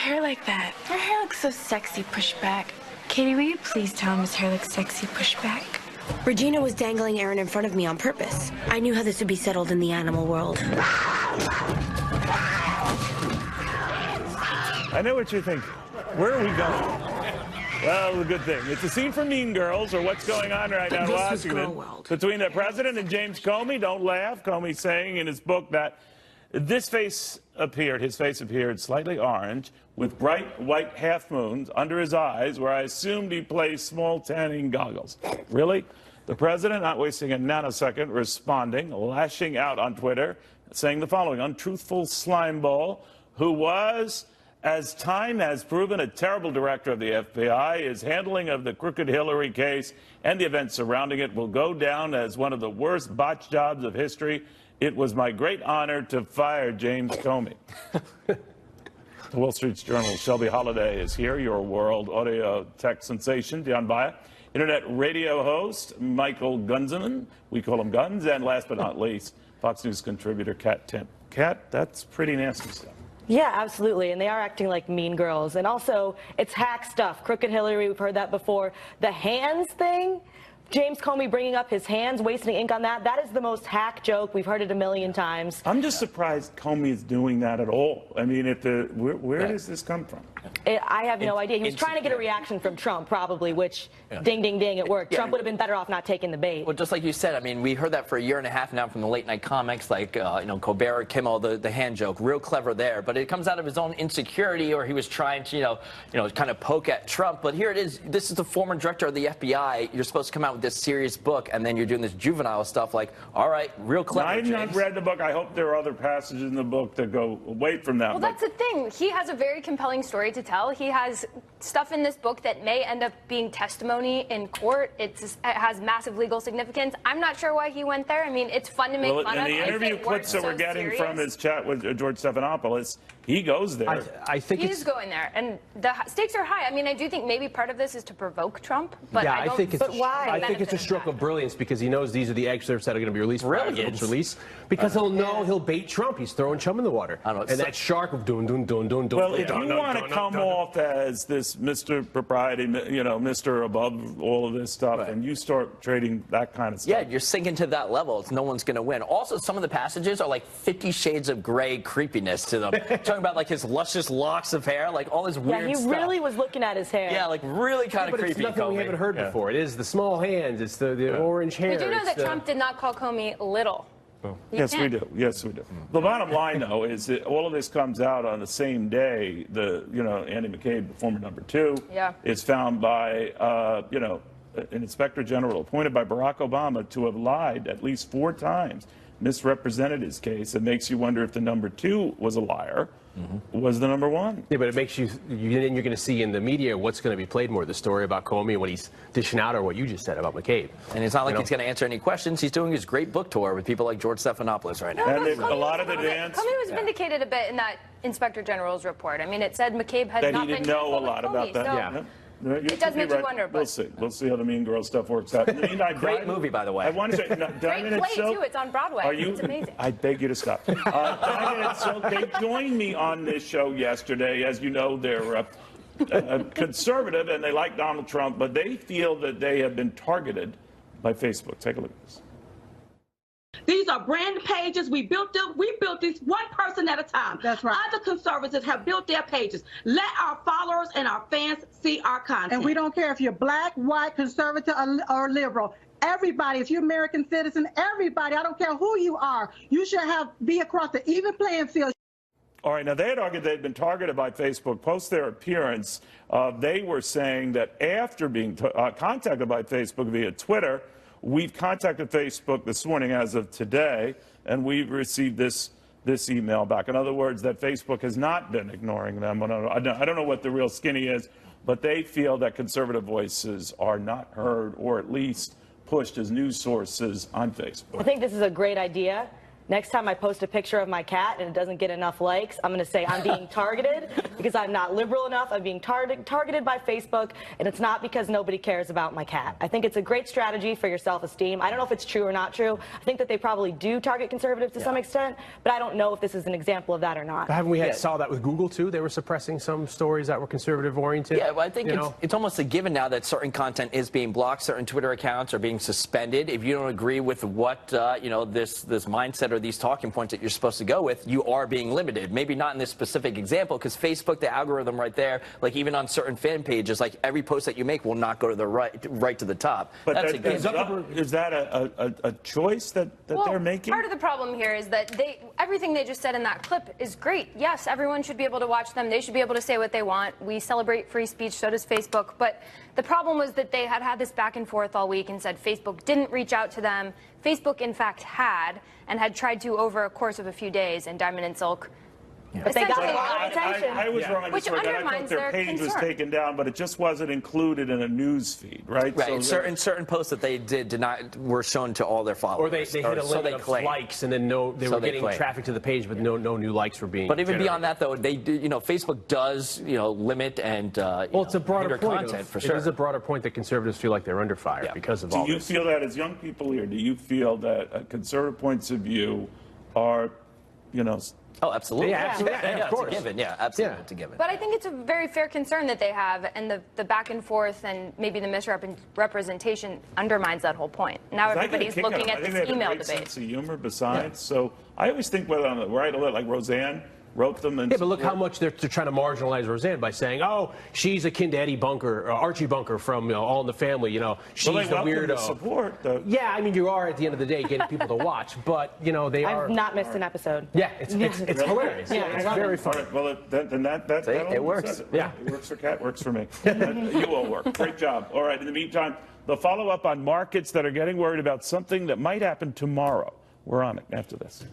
hair like that? Her hair looks so sexy pushed back. Katie, will you please tell him his hair looks sexy pushed back? Regina was dangling Aaron in front of me on purpose. I knew how this would be settled in the animal world. I know what you think. Where are we going? Well, a good thing. It's a scene from Mean Girls, or what's going on right now in Washington between the president and James Comey. Don't laugh. Comey saying in his book that his face appeared slightly orange with bright white half moons under his eyes, where I assumed he placed small tanning goggles. Really? The president, not wasting a nanosecond, responding, lashing out on Twitter, saying the following: untruthful slimeball who was, as time has proven, a terrible director of the FBI. His handling of the crooked Hillary case and the events surrounding it will go down as one of the worst botch jobs of history. It was my great honor to fire James Comey. The Wall Street Journal's Shelby Holliday is here, your world audio tech sensation, Dion Baia, internet radio host Michael Gunzelman, we call him Guns, and last but not least, Fox News contributor Katherine Timpf. Kat, that's pretty nasty stuff. Yeah, absolutely. And they are acting like mean girls. And also, it's hack stuff. Crooked Hillary, we've heard that before. The hands thing, James Comey bringing up his hands, wasting ink on that, that is the most hack joke. We've heard it a million times. I'm just surprised Comey is doing that at all. I mean, where does this come from? I have no idea. He was trying to get a reaction from Trump, probably, which, ding, ding, ding, it worked. Trump would have been better off not taking the bait. Well, just like you said, I mean, we heard that for a year and a half now from the late-night comics, like, Colbert, Kimmel, the hand joke, real clever there. But it comes out of his own insecurity, or he was trying to, kind of poke at Trump. But here it is. This is the former director of the FBI. You're supposed to come out with this serious book, and then you're doing this juvenile stuff like, all right, real clever, I've not read the book. I hope there are other passages in the book that go away from that. Well, that's the thing. He has a very compelling story to tell. He has stuff in this book that may end up being testimony in court. It has massive legal significance. I'm not sure why he went there. I mean, it's fun to make fun of. In the interview clips that we're getting from his chat with George Stephanopoulos, he goes there. I think he's going there, and the stakes are high. I mean, I do think maybe part of this is to provoke Trump, but yeah, I don't. I think it's a stroke of brilliance, because he knows these are the excerpts that are going to be released. Release, because he'll know he'll bait Trump. He's throwing chum in the water. And that shark of doon. Well, if you want to come off as this Mr. Propriety, Mr. Above all of this stuff, and you start trading that kind of stuff. Yeah, you're sinking to that level. No one's going to win. Also, some of the passages are like 50 Shades of Grey creepiness to them. Talking about like his luscious locks of hair, like all this weird stuff. Yeah, he really was looking at his hair. Yeah, like really kind of creepy. It's nothing we haven't heard before. It is the small hands. It's the orange hair. We do know that Trump did not call Comey little. Yes, we do. Yes, we do. The bottom line, though, is that all of this comes out on the same day. Andy McCabe, the former #2, is found by, an inspector general appointed by Barack Obama to have lied at least 4 times, misrepresented his case. It makes you wonder if the #2 was a liar. Was the #1. Yeah, but it makes then you're going to see in the media what's going to be played more, the story about Comey and what he's dishing out, or what you just said about McCabe. And it's not like he's going to answer any questions. He's doing his great book tour with people like George Stephanopoulos right now. And a lot of advance. Comey was vindicated a bit in that Inspector General's report. I mean, it said McCabe had not been. That he didn't know a lot about that. So it does make you wonder. We'll see. We'll see how the Mean Girl stuff works out. Great movie, by the way. I want to say, great play too. It's on Broadway. It's amazing. I beg you to stop. They joined me on this show yesterday. As you know, they're conservative and they like Donald Trump, but they feel that they have been targeted by Facebook. Take a look at this. These are brand pages. We built them. We built these one person at a time. That's right. Other conservatives have built their pages. Let our followers and our fans see our content. And we don't care if you're black, white, conservative, or liberal. Everybody, if you're American citizen, everybody, I don't care who you are, you should be across the even playing field. All right, now they had argued they'd been targeted by Facebook post their appearance. They were saying that after being contacted by Facebook via Twitter, we've contacted Facebook this morning as of today, and we've received this email back. In other words, that Facebook has not been ignoring them. I don't know what the real skinny is, but they feel that conservative voices are not heard, or at least pushed as news sources on Facebook. I think this is a great idea. Next time I post a picture of my cat and it doesn't get enough likes, I'm going to say I'm being targeted because I'm not liberal enough. I'm being targeted by Facebook, and it's not because nobody cares about my cat. I think it's a great strategy for your self-esteem. I don't know if it's true or not true. I think that they probably do target conservatives to some extent, but I don't know if this is an example of that or not. But haven't we saw that with Google, too? They were suppressing some stories that were conservative-oriented. Yeah, well, I think it's almost a given now that certain content is being blocked, certain Twitter accounts are being suspended. If you don't agree with what, this mindset or these talking points that you're supposed to go with, you are being limited. Maybe not in this specific example, because Facebook, the algorithm right there, like even on certain fan pages, like every post that you make will not go to the right to the top. But is that a choice that they're making? Part of the problem here is that everything they just said in that clip is great. Yes, everyone should be able to watch them. They should be able to say what they want. We celebrate free speech, so does Facebook. But the problem was that they had this back and forth all week and said Facebook didn't reach out to them. Facebook, in fact, had tried to over a course of a few days, and Diamond and Silk. But they got a lot of attention. I was wrong. Which I thought their page was taken down, but it just wasn't included in a news feed, right? Right. So certain posts that they did not were shown to all their followers. Or they hit a limit of likes, and then they were getting traffic to the page, but no new likes were being. But even beyond that, though, they do. Facebook does limit and it's a broader point content for sure. It is a broader point that conservatives feel like they're under fire because of all this. Do you feel that as young people here? Do you feel that conservative points of view are, Oh, absolutely. Yeah, absolutely. Of course. It's a given. Yeah, absolutely. It's a given. But I think it's a very fair concern that they have, and the back and forth and maybe the misrepresentation undermines that whole point. Now everybody's looking at this email debate. Sense of humor besides. So I always think whether on the right or left, like Roseanne wrote them. And but look how much they're trying to marginalize Roseanne by saying, "Oh, she's akin to Eddie Bunker, or Archie Bunker from All in the Family." She's the weirdo. The support, though. Yeah, I mean, you are at the end of the day getting people to watch, but they are. I've not missed an episode. Yeah, it's hilarious. Yeah, it's very funny. Right, well, then that it works. Yeah, it works for Kat, works for me. You all work. Great job. All right. In the meantime, the follow-up on markets that are getting worried about something that might happen tomorrow. We're on it after this.